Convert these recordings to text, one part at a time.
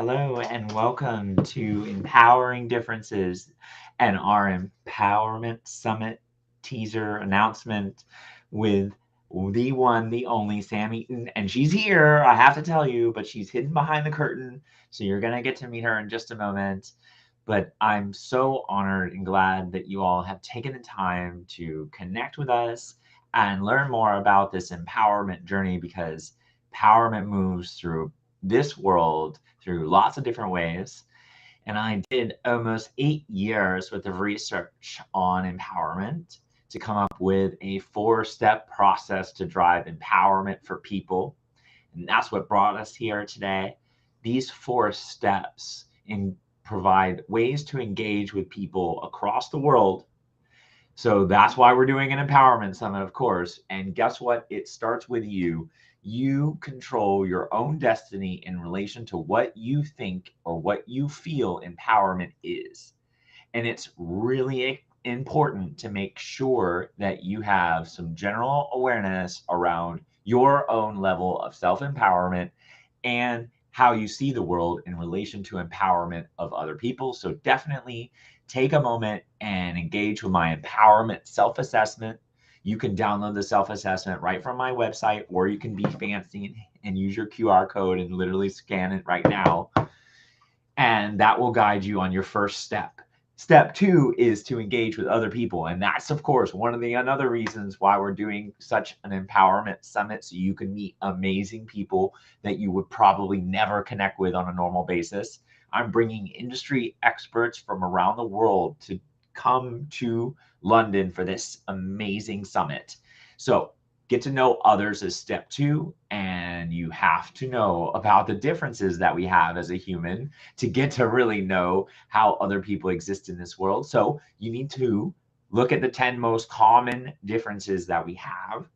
hello, and welcome to Empowering Differences and our Empowerment Summit teaser announcement with the one, the only Sam Eaton. And she's here, I have to tell you, but she's hidden behind the curtain. So you're going to get to meet her in just a moment. But I'm so honored and glad that you all have taken the time to connect with us and learn more about this empowerment journey because empowerment moves through this world through lots of different ways. And I did almost 8 years worth of research on empowerment to come up with a 4-step process to drive empowerment for people. And that's what brought us here today. These 4 steps provide ways to engage with people across the world. So that's why we're doing an empowerment summit, of course. And guess what? It starts with you. You control your own destiny in relation to what you think or what you feel empowerment is. And it's really important to make sure that you have some general awareness around your own level of self-empowerment and how you see the world in relation to empowerment of other people. So definitely take a moment and engage with my empowerment self-assessment. You can download the self-assessment right from my website, or you can be fancy and use your QR code and literally scan it right now. And that will guide you on your first step. Step 2 is to engage with other people. And that's, of course, one of the another reasons why we're doing such an empowerment summit, so you can meet amazing people that you would probably never connect with on a normal basis. I'm bringing industry experts from around the world to come to London for this amazing summit. So get to know others is step 2, and you have to know about the differences that we have as a human to get to really know how other people exist in this world. So you need to look at the 10 most common differences that we have,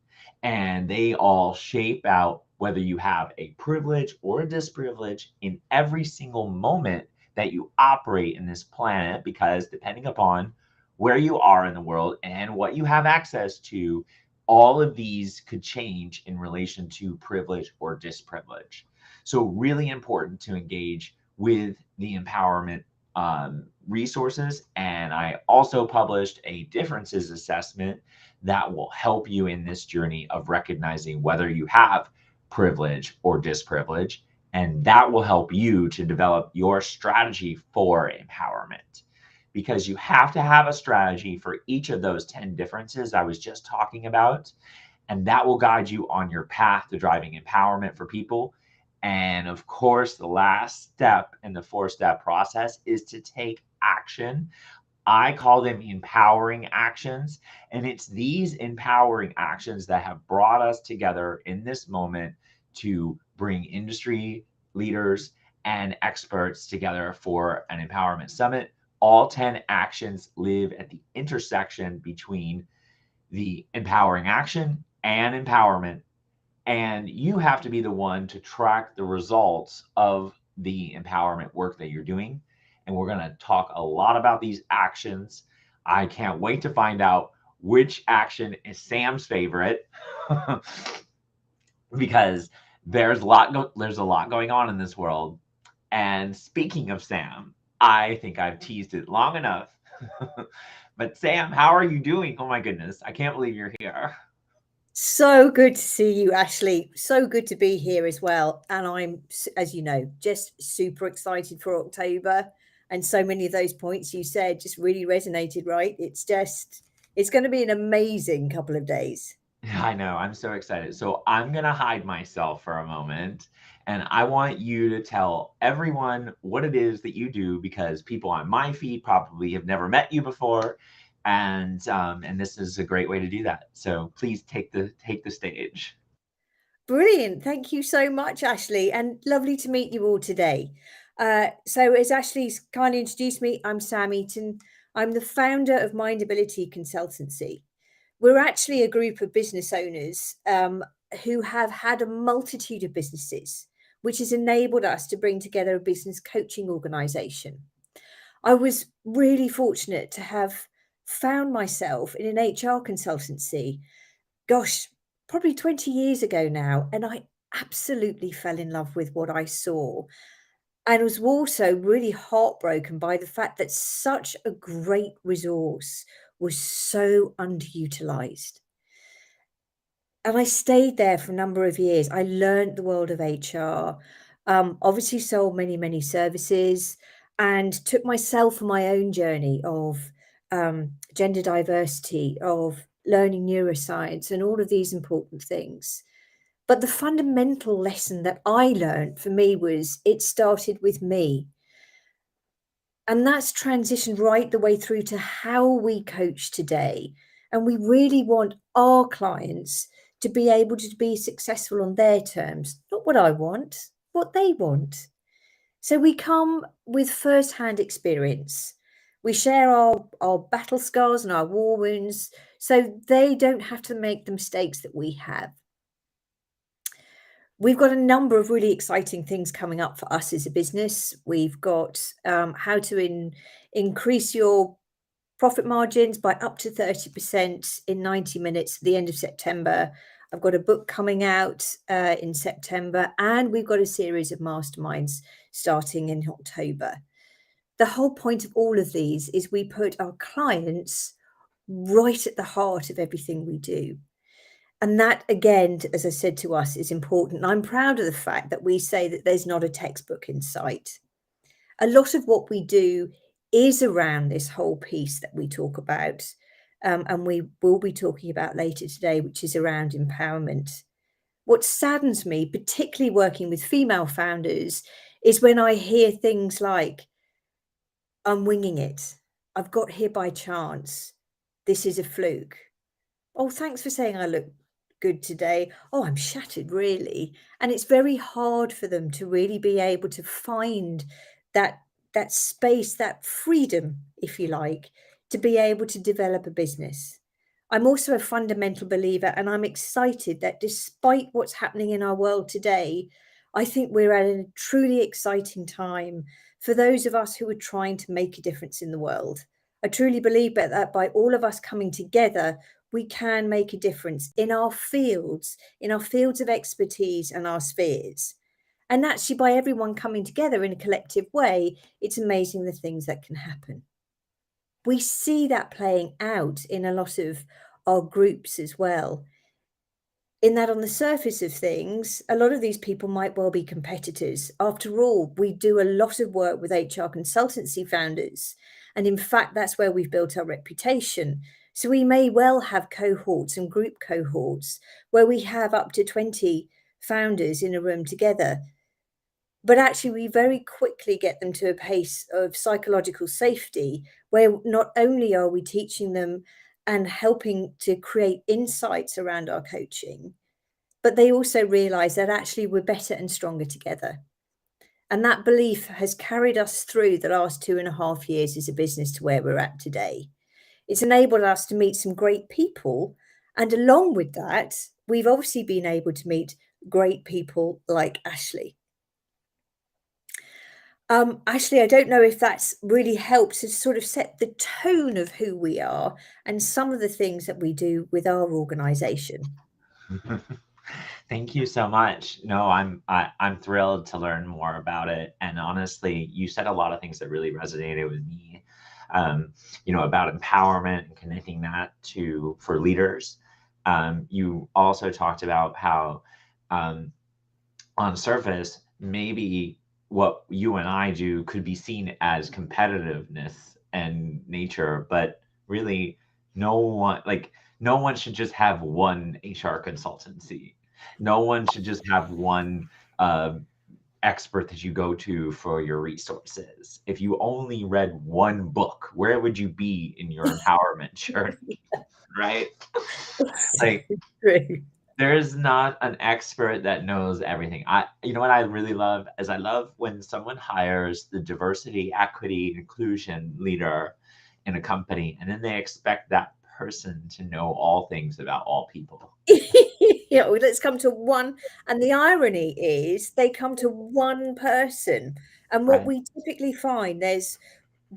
and they all shape out whether you have a privilege or a disprivilege in every single moment that you operate in this planet, because depending upon where you are in the world and what you have access to, all of these could change in relation to privilege or disprivilege. So really important to engage with the empowerment resources. And I also published a differences assessment that will help you in this journey of recognizing whether you have privilege or disprivilege. And that will help you to develop your strategy for empowerment, because you have to have a strategy for each of those 10 differences I was just talking about. And that will guide you on your path to driving empowerment for people. And of course, the last step in the 4-step process is to take action. I call them empowering actions. And it's these empowering actions that have brought us together in this moment to bring industry leaders and experts together for an empowerment summit. All 10 actions live at the intersection between the empowering action and empowerment. And you have to be the one to track the results of the empowerment work that you're doing. And we're going to talk a lot about these actions. I can't wait to find out which action is Sam's favorite because there's a lot going on in this world. And speaking of Sam, I think I've teased it long enough. But Sam, how are you doing? Oh my goodness, I can't believe you're here. So good to see you, Ashley. So good to be here as well. And I'm, as you know, just super excited for October. And so many of those points you said just really resonated, right? It's going to be an amazing couple of days. I know, I'm so excited. So I'm going to hide myself for a moment. And I want you to tell everyone what it is that you do, because people on my feed probably have never met you before. And this is a great way to do that. So please take the stage. Brilliant. Thank you so much, Ashley. And lovely to meet you all today. So, as Ashley's kindly introduced me, I'm Sam Eaton. I'm the founder of MindAbility Consultancy. We're actually a group of business owners who have had a multitude of businesses, which has enabled us to bring together a business coaching organization. I was really fortunate to have found myself in an HR consultancy, gosh, probably 20 years ago now, and I absolutely fell in love with what I saw. and was also really heartbroken by the fact that such a great resource was so underutilized. And I stayed there for a number of years. I learned the world of HR, obviously sold many, many services, and took myself on my own journey of gender diversity, of learning neuroscience, and all of these important things. But the fundamental lesson that I learned for me was it started with me. And that's transitioned right the way through to how we coach today. And we really want our clients to be able to be successful on their terms, not what I want, what they want. So we come with first-hand experience. We share our battle scars and our war wounds so they don't have to make the mistakes that we have. We've got a number of really exciting things coming up for us as a business. We've got how to increase your profit margins by up to 30% in 90 minutes at the end of September. I've got a book coming out in September, and we've got a series of masterminds starting in October. The whole point of all of these is we put our clients right at the heart of everything we do. And that, again, as I said to us, is important. And I'm proud of the fact that we say that there's not a textbook in sight. A lot of what we do is around this whole piece that we talk about, and we will be talking about later today, which is around empowerment. What saddens me, particularly working with female founders, is when I hear things like, I'm winging it. I've got here by chance. This is a fluke. Oh, thanks for saying I look good today. Oh, I'm shattered, really. And it's very hard for them to really be able to find that space, that freedom, if you like, to be able to develop a business. I'm also a fundamental believer, and I'm excited that despite what's happening in our world today, I think we're at a truly exciting time for those of us who are trying to make a difference in the world. I truly believe that by all of us coming together, we can make a difference in our fields of expertise and our spheres. And actually, by everyone coming together in a collective way, it's amazing the things that can happen. We see that playing out in a lot of our groups as well. In that, on the surface of things, a lot of these people might well be competitors. After all, we do a lot of work with HR consultancy founders. And in fact, that's where we've built our reputation. So we may well have cohorts and group cohorts where we have up to 20 founders in a room together. But actually, we very quickly get them to a pace of psychological safety where not only are we teaching them and helping to create insights around our coaching, but they also realize that actually we're better and stronger together. And that belief has carried us through the last 2.5 years as a business to where we're at today. It's enabled us to meet some great people. And along with that, we've obviously been able to meet great people like Ashley. Ashley, I don't know if that's really helped to sort of set the tone of who we are and some of the things that we do with our organization. Thank you so much. No, I'm thrilled to learn more about it. And honestly, you said a lot of things that really resonated with me. About empowerment and connecting that for leaders. You also talked about how on the surface, maybe what you and I do could be seen as competitiveness and nature, but really no one should just have one HR consultancy. No one should just have one expert that you go to for your resources. If you only read one book, where would you be in your empowerment journey? Right? Like, True. there's not an expert that knows everything. You know what I really love is I love when someone hires the diversity, equity, inclusion leader in a company, and then they expect that person to know all things about all people. Yeah, well, let's come to one. And the irony is they come to one person. And what Right. we typically find, there's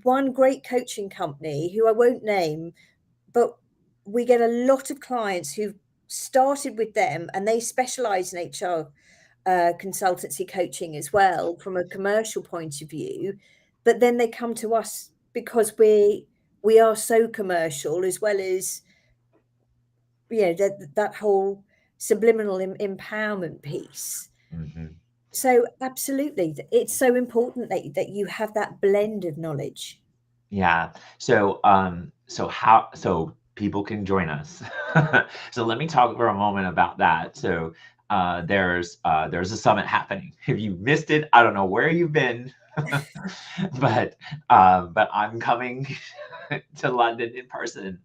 one great coaching company who I won't name, but we get a lot of clients who've started with them and they specialize in HR consultancy coaching as well from a commercial point of view, but then they come to us because we are so commercial, as well as that whole subliminal empowerment piece. Mm-hmm. So absolutely, it's so important that you have that blend of knowledge. Yeah. So so people can join us. So let me talk for a moment about that. So there's a summit happening. If you missed it, I don't know where you've been, but I'm coming to London in person,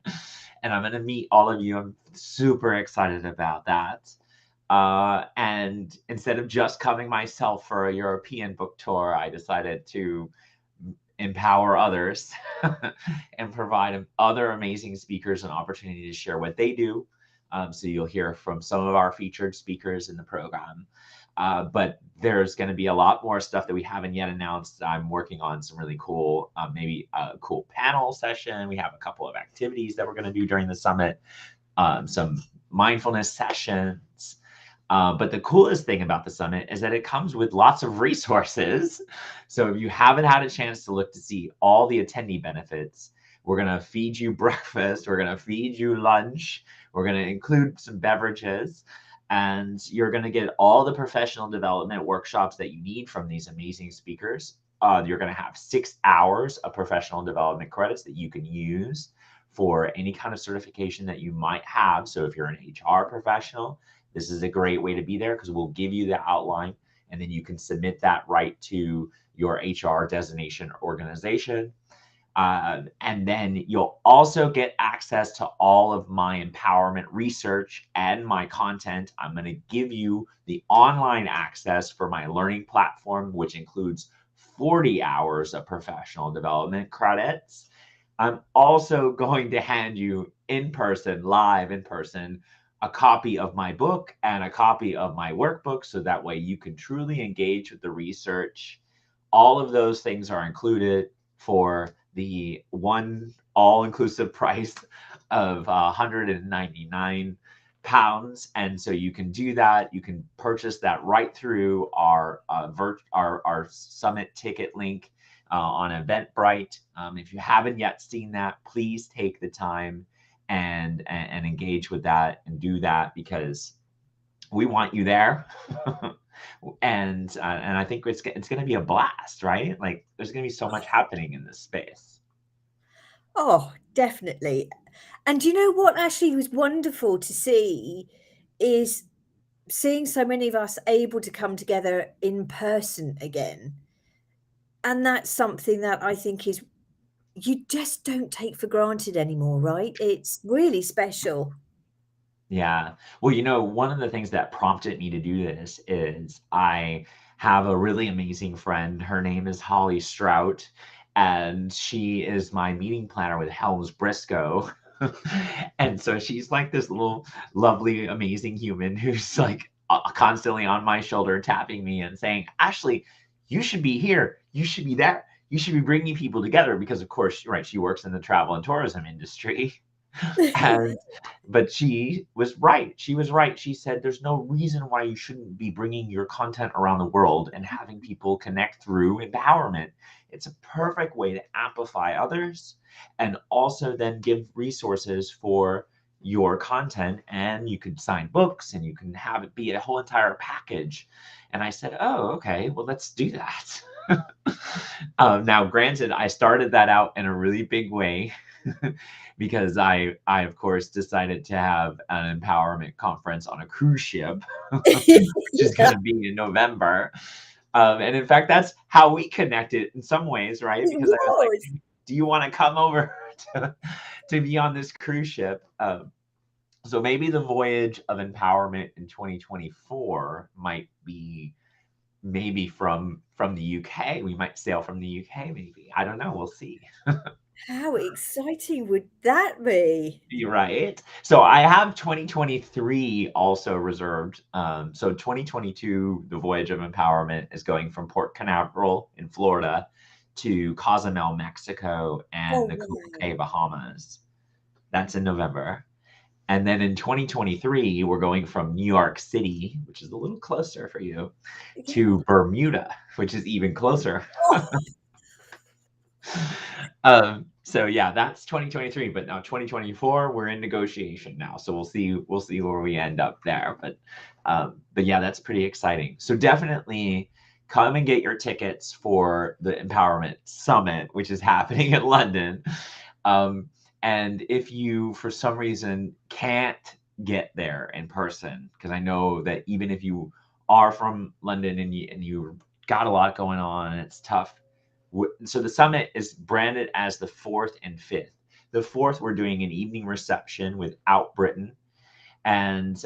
and I'm gonna meet all of you. I'm super excited about that. And instead of just coming myself for a European book tour, I decided to empower others and provide other amazing speakers an opportunity to share what they do. So you'll hear from some of our featured speakers in the program. But there's going to be a lot more stuff that we haven't yet announced. I'm working on some really cool, maybe a cool panel session. We have a couple of activities that we're going to do during the summit, some mindfulness sessions. But the coolest thing about the summit is that it comes with lots of resources. So if you haven't had a chance to look to see all the attendee benefits, we're going to feed you breakfast, we're going to feed you lunch, we're going to include some beverages, and you're going to get all the professional development workshops that you need from these amazing speakers. You're going to have 6 hours of professional development credits that you can use for any kind of certification that you might have. So if you're an HR professional, this is a great way to be there, because we'll give you the outline, and then you can submit that right to your HR designation organization. And then you'll also get access to all of my empowerment research and my content. I'm going to give you the online access for my learning platform, which includes 40 hours of professional development credits. I'm also going to hand you live in person, a copy of my book and a copy of my workbook, so that way you can truly engage with the research. All of those things are included for the one all-inclusive price of £199. And so you can do that. You can purchase that right through our summit ticket link on Eventbrite. If you haven't yet seen that, please take the time and engage with that and do that, because we want you there. And I think it's going to be a blast, right? Like, there's going to be so much happening in this space. Oh, definitely. And you know what actually was wonderful to see is seeing so many of us able to come together in person again. And that's something that I think is you just don't take for granted anymore, right? It's really special. Yeah. Well, one of the things that prompted me to do this is I have a really amazing friend. Her name is Holly Strout, and she is my meeting planner with Helms Briscoe. And so she's like this little lovely, amazing human who's like constantly on my shoulder, tapping me and saying, Ashley, you should be here. You should be there. You should be bringing people together, because, of course, right, she works in the travel and tourism industry. And but she was right. She was right. She said there's no reason why you shouldn't be bringing your content around the world and having people connect through empowerment. It's a perfect way to amplify others, and also then give resources for your content, and you could sign books, and you can have it be a whole entire package. And I said, oh, okay, well, let's do that. Now, granted, I started that out in a really big way, because I of course decided to have an empowerment conference on a cruise ship, which is going Yeah, to be in November. And in fact, that's how we connected in some ways, right? it Because I was like, was. "Do you want to come over to be on this cruise ship?" So maybe the voyage of empowerment in 2024 might be maybe from the UK. We might sail from the UK, maybe. I don't know. We'll see. How exciting would that be? You're right. So I have 2023 also reserved. So 2022, the Voyage of Empowerment is going from Port Canaveral in Florida to Cozumel, Mexico, Oh, and the Coco wow. Cay, Bahamas. That's in November. And then in 2023, we're going from New York City, which is a little closer for you, to Bermuda, which is even closer. So yeah, that's 2023, but now 2024, we're in negotiation now. So we'll see where we end up there. But yeah, that's pretty exciting. So definitely come and get your tickets for the Empowerment Summit, which is happening in London. And if you, for some reason, can't get there in person, because I know that even if you are from London and you got a lot going on and it's tough. So the summit is branded as the 4th and 5th. The 4th, we're doing an evening reception without Britain, and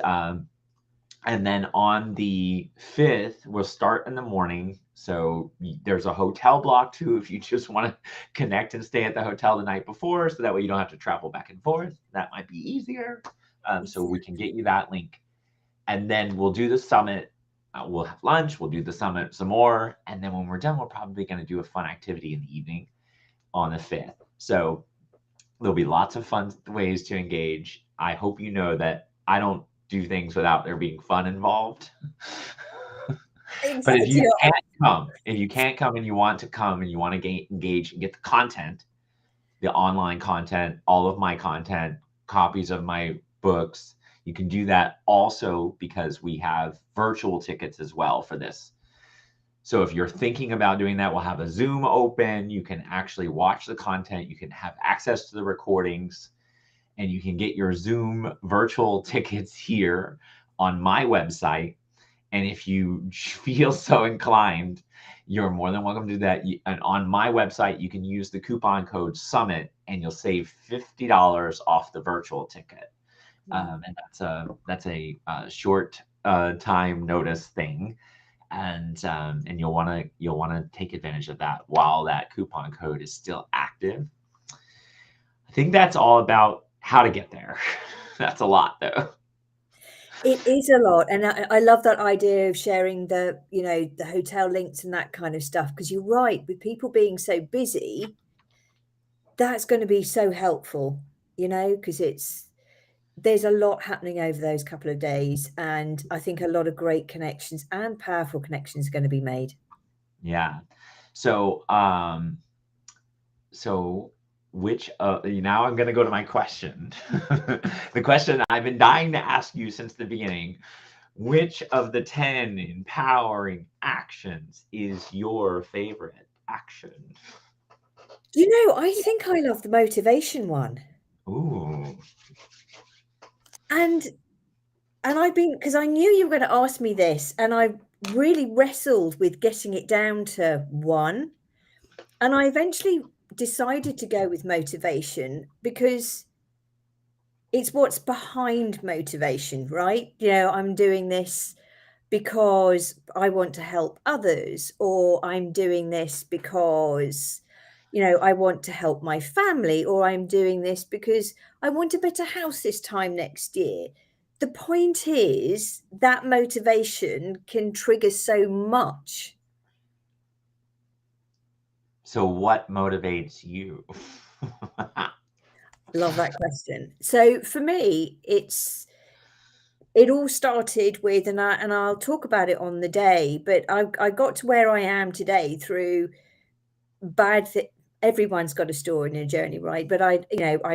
then on the 5th, we'll start in the morning. So there's a hotel block too, if you just want to connect and stay at the hotel the night before, so that way you don't have to travel back and forth. That might be easier. So we can get you that link. And then we'll do the summit. We'll have lunch. We'll do the summit some more. And then when we're done, we're probably going to do a fun activity in the evening on the 5th. So there'll be lots of fun ways to engage. I hope you know that I don't do things without there being fun involved. But if you can't come and you want to come and you want to engage and get the content, the online content, all of my content, copies of my books, you can do that also because we have virtual tickets as well for this. So if you're thinking about doing that, we'll have a Zoom open. You can actually watch the content. You can have access to the recordings, and you can get your Zoom virtual tickets here on my website. And if you feel so inclined, you're more than welcome to do that. And on my website, you can use the coupon code SUMMIT and you'll save $50 off the virtual ticket. And that's a short time notice thing. And you'll want to take advantage of that while that coupon code is still active. I think that's all about how to get there. That's a lot, though. It is a lot, and I love that idea of sharing the hotel links and that kind of stuff, because you're right, with people being so busy, that's going to be so helpful, because there's a lot happening over those couple of days, and I think a lot of great connections and powerful connections are going to be made. Yeah. So which now I'm going to go to my question. The question I've been dying to ask you since the beginning. Which of the 10 empowering actions is your favorite action? I think I love the motivation one. Ooh. And because I knew you were going to ask me this, and I really wrestled with getting it down to one. And I eventually decided to go with motivation because it's what's behind motivation, right? I'm doing this because I want to help others, or I'm doing this because, I want to help my family, or I'm doing this because I want a better house this time next year. The point is that motivation can trigger so much. So what motivates you? Love that question. So for me, it all started with, and I'll talk about it on the day, but I got to where I am today through everyone's got a story and a journey, right? But I'd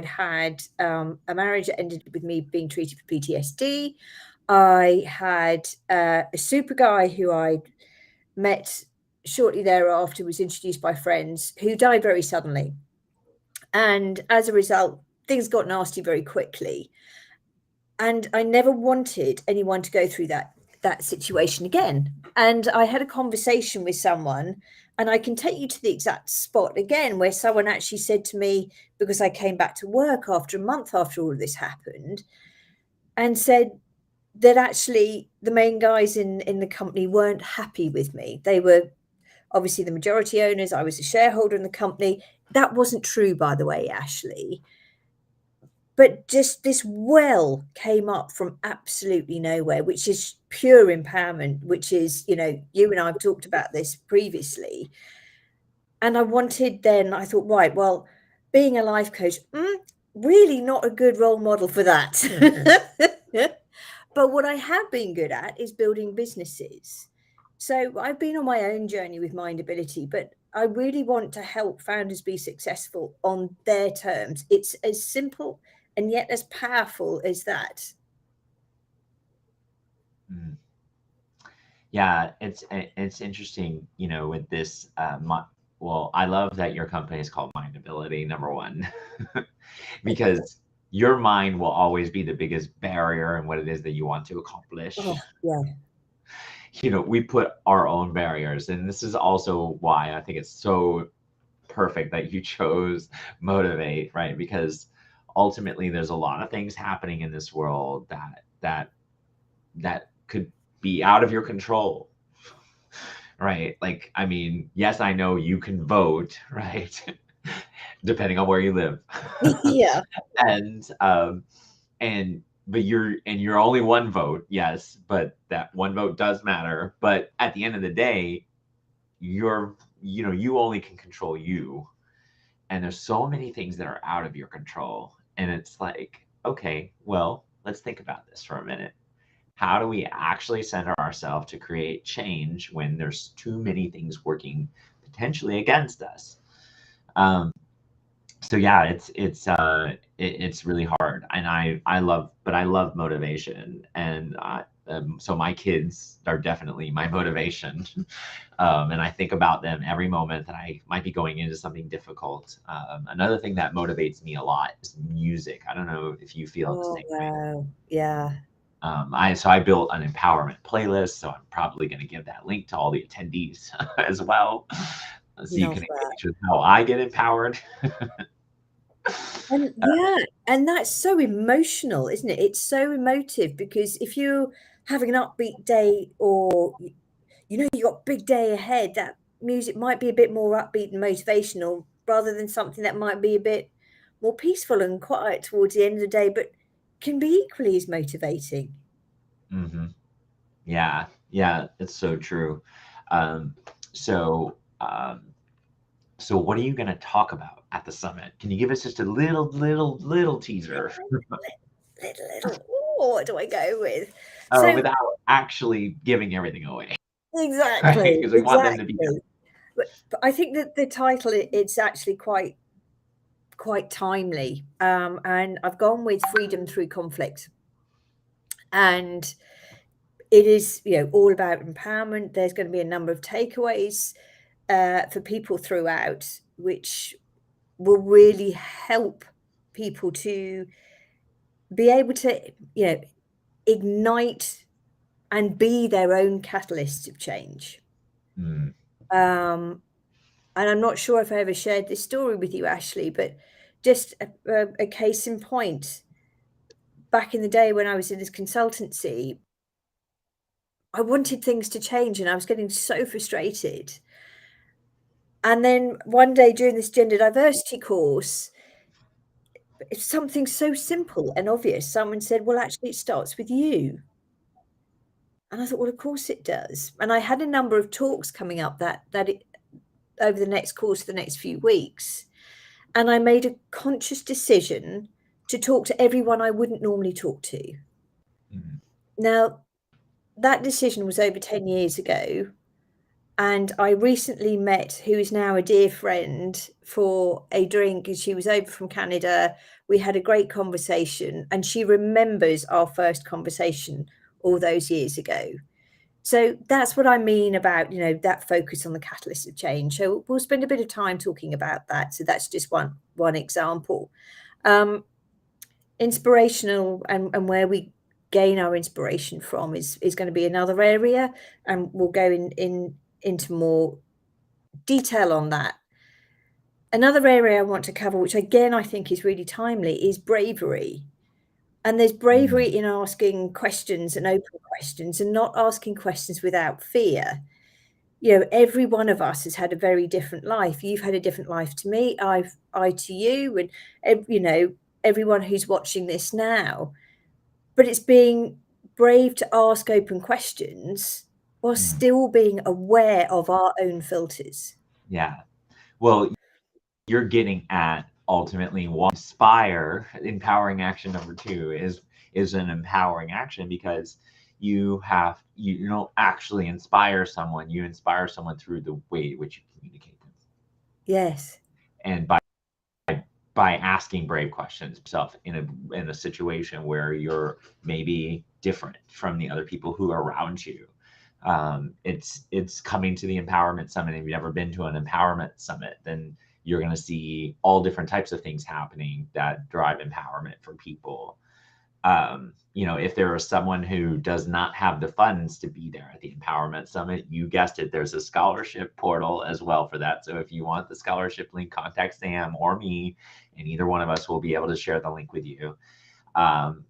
had a marriage that ended with me being treated for PTSD. I had a super guy who I met shortly thereafter, was introduced by friends, who died very suddenly. And as a result, things got nasty very quickly. And I never wanted anyone to go through that situation again. And I had a conversation with someone, and I can take you to the exact spot again, where someone actually said to me, because I came back to work after a month after all of this happened, and said that actually the main guys in the company weren't happy with me. They were obviously the majority owners. I was a shareholder in the company. That wasn't true, by the way, Ashley. But just this well came up from absolutely nowhere, which is pure empowerment, which is, you and I have talked about this previously. And I thought, right, well, being a life coach, really not a good role model for that. But what I have been good at is building businesses. So I've been on my own journey with MindAbility, but I really want to help founders be successful on their terms. It's as simple and yet as powerful as that. Mm. Yeah, it's interesting, with this. Well, I love that your company is called MindAbility, number one, because your mind will always be the biggest barrier in what it is that you want to accomplish. Oh, yeah. We put our own barriers, and this is also why I think it's so perfect that you chose Motivate, right? Because ultimately, there's a lot of things happening in this world that could be out of your control, right? Like, I mean, yes, I know you can vote, right? Depending on where you live. Yeah. and but you're only one vote, yes, but that one vote does matter. But at the end of the day, you only can control you. And there's so many things that are out of your control. And it's like, okay, well, let's think about this for a minute. How do we actually center ourselves to create change when there's too many things working potentially against us? So yeah, it's really hard, and I love motivation, and so my kids are definitely my motivation, and I think about them every moment that I might be going into something difficult. Another thing that motivates me a lot is music. I don't know if you feel the Oh, same way. wow. Yeah. I built an empowerment playlist, so I'm probably going to give that link to all the attendees as well, so you Love can that. engage with how I get empowered. And yeah, and that's so emotional, isn't it? It's so emotive because if you're having an upbeat day or you got a big day ahead, that music might be a bit more upbeat and motivational rather than something that might be a bit more peaceful and quiet towards the end of the day, but can be equally as motivating. hmm Yeah, yeah, it's so true. Um, so, so what are you going to talk about at the summit? Can you give us just a little teaser, Little, what do I go with? So without actually giving everything away, right? exactly, Because we want them to be there. exactly. But I think that the title it's actually quite timely. And I've gone with freedom through conflict. And it is, all about empowerment. There's going to be a number of takeaways for people throughout, which will really help people to be able to, ignite and be their own catalyst of change. Mm, Um, and I'm not sure if I ever shared this story with you, Ashley, but just a case in point. Back in the day when I was in this consultancy, I wanted things to change and I was getting so frustrated. And then one day during this gender diversity course, it's something so simple and obvious. Someone said, well, actually, it starts with you. And I thought, well, of course it does. And I had a number of talks coming up over the next course of the next few weeks. And I made a conscious decision to talk to everyone I wouldn't normally talk to. mm, Now, that decision was over 10 years ago. And I recently met who is now a dear friend for a drink, and she was over from Canada. We had a great conversation, and she remembers our first conversation all those years ago. So that's what I mean about, that focus on the catalyst of change. So we'll spend a bit of time talking about that. So that's just one example. Inspirational and where we gain our inspiration from is going to be another area, and we'll go into more detail on that. Another area I want to cover, which again I think is really timely, is bravery. And there's bravery mm, in asking questions and open questions and not asking questions without fear. Every one of us has had a very different life. You've had a different life to me. I to you, and everyone who's watching this now. But it's being brave to ask open questions while mm. still being aware of our own filters. Yeah. Well, you're getting at ultimately inspire. Empowering action number 2 is an empowering action, because you don't actually inspire someone, you inspire someone through the way in which you communicate them. Yes. And by asking brave questions yourself in a situation where you're maybe different from the other people who are around you. It's coming to the Empowerment Summit. If you've never been to an Empowerment Summit, then you're going to see all different types of things happening that drive empowerment for people. If there is someone who does not have the funds to be there at the Empowerment Summit, you guessed it, there's a scholarship portal as well for that. So if you want the scholarship link, contact Sam or me, and either one of us will be able to share the link with you.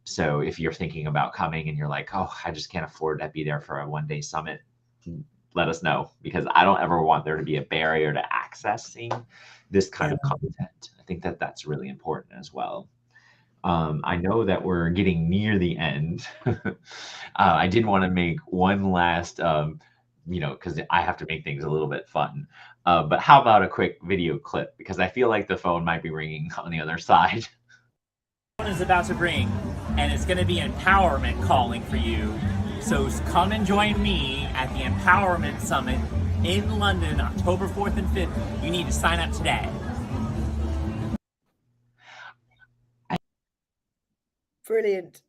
So if you're thinking about coming and you're like, oh, I just can't afford to be there for a one-day summit, let us know, because I don't ever want there to be a barrier to accessing this kind of content. I think that that's really important as well. I know that we're getting near the end. I did want to make one last, because I have to make things a little bit fun. But how about a quick video clip? Because I feel like the phone might be ringing on the other side. Is about to bring, and it's going to be empowerment calling for you. So come and join me at the Empowerment Summit in London, October 4th and 5th. You need to sign up today. Brilliant.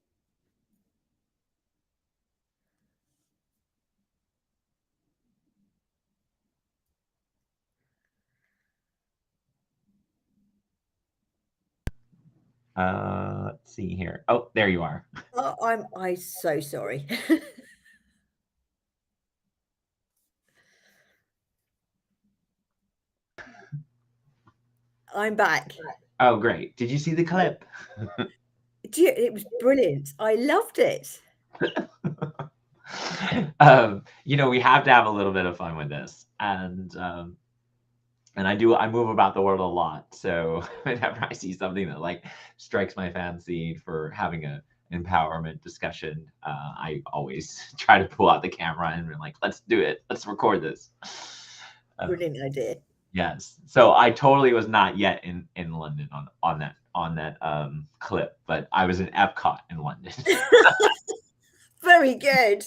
Let's see here. Oh, there you are. Oh, I'm so sorry. I'm back. Oh, great. Did you see the clip? It was brilliant. I loved it. We have to have a little bit of fun with this. And I move about the world a lot. So whenever I see something that like strikes my fancy for having an empowerment discussion, I always try to pull out the camera and be like, let's do it. Let's record this. Brilliant idea. Yes. So I totally was not yet in London on that clip, but I was in Epcot in London. Very good.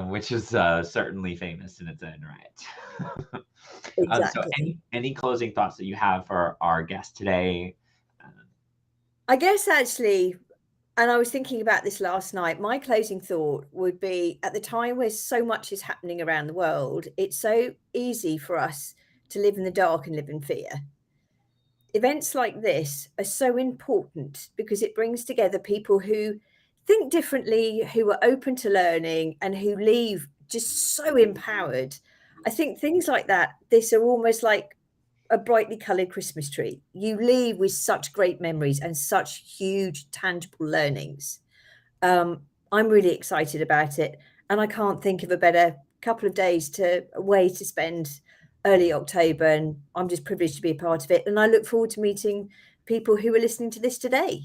Which is certainly famous in its own right. Exactly. So any closing thoughts that you have for our guest today? I guess actually, and I was thinking about this last night, my closing thought would be, at the time where so much is happening around the world, it's so easy for us to live in the dark and live in fear. Events like this are so important because it brings together people who think differently, who are open to learning, and who leave just so empowered. I think things like that, this are almost like a brightly coloured Christmas tree. You leave with such great memories and such huge tangible learnings. I'm really excited about it, and I can't think of a better couple of days way to spend early October, and I'm just privileged to be a part of it, and I look forward to meeting people who are listening to this today.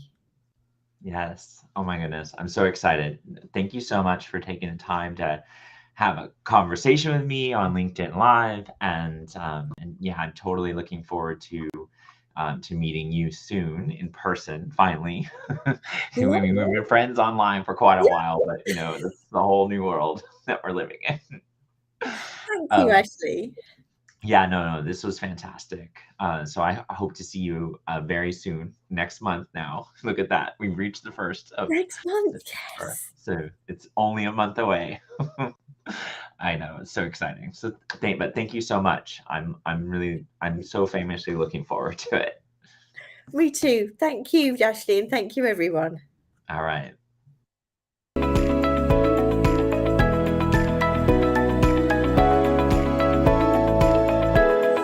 Yes. Oh my goodness. I'm so excited. Thank you so much for taking the time to have a conversation with me on LinkedIn Live. And yeah, I'm totally looking forward to meeting you soon in person, finally. We've been friends online for quite a while, but this is the whole new world that we're living in. Thank you, Ashley. Yeah, no, this was fantastic. So I hope to see you very soon, next month now. Look at that. We've reached the first of Next month, yes. So it's only a month away. I know, it's so exciting. So thank you so much. I'm so famously looking forward to it. Me too. Thank you, Ashley, and thank you, everyone. All right.